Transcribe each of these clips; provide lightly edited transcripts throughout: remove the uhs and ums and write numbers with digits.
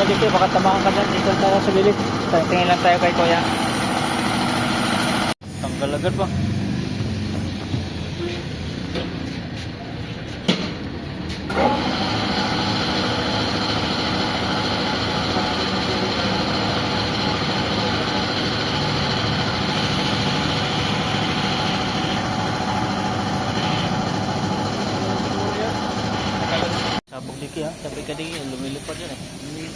dito, baka tamahan ka dyan dito tayo sa gilid. Tingin lang tayo kay kuya. Tanggal agad pa. Sabog diki ha, sabi ka di, lumilipad yan eh.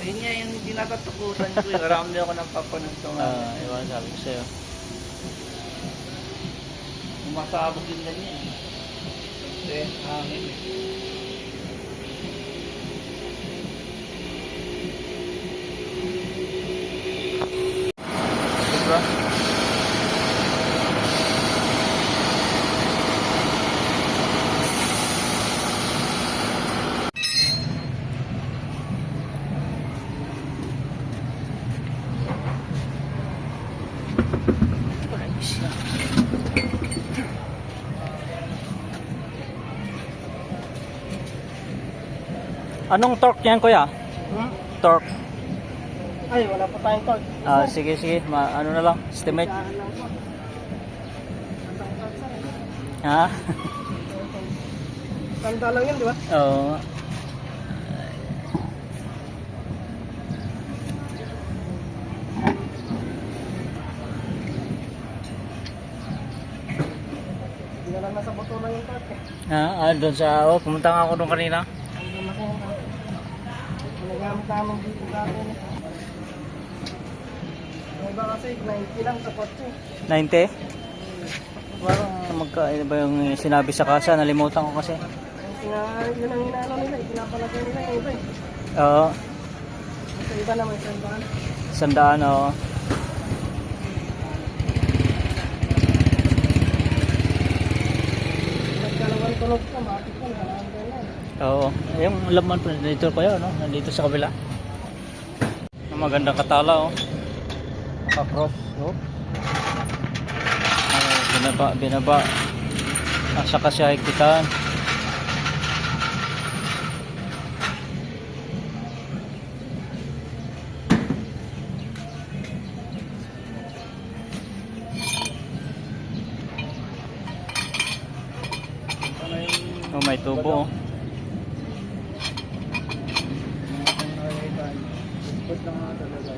Yun nga yung dinatatakutan ko. Marami ako ng papanuntungan. Iwan sabi ko sa'yo. Umasabog din lang yan. Kasi hangin. Diba? Anong torque yan kuya? Torque. Ay, wala pa tayong torque. Sige sige, ano na lang, estimate. Ha? Tanda lang yun, di ba? Oo. Hindi na lang nasa buto lang yung torque. Doon sa, pumunta nga ako doon kanina. Ginagamit namin dito sa atin. Yung iba kasi 90 lang sa kotse. 90? Parang magkain ba yung sinabi sa kasa, nalimutan ko kasi. Yun ang inaano nila, pinapalagay nila yung iba eh. Oo. Sa iba naman, sa iba. 100, oo. Nagkalawang tunog ka, bakit ka, kalawang gano'n. Oo. Yung laman pa dito pa yun, no? Nandito sa kabila. Ang magandang katala, oh. Naka-cross, oh. Binaba. Asa ka siya higpitan. Oh, may tubo, oh. Ikot lang nga talaga.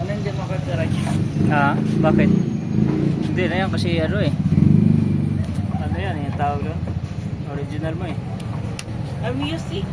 Ano hindi makatirash? Bakit? Hindi na yan kasi ano eh. Ano yan, yung tawag doon? Original mo eh. Music.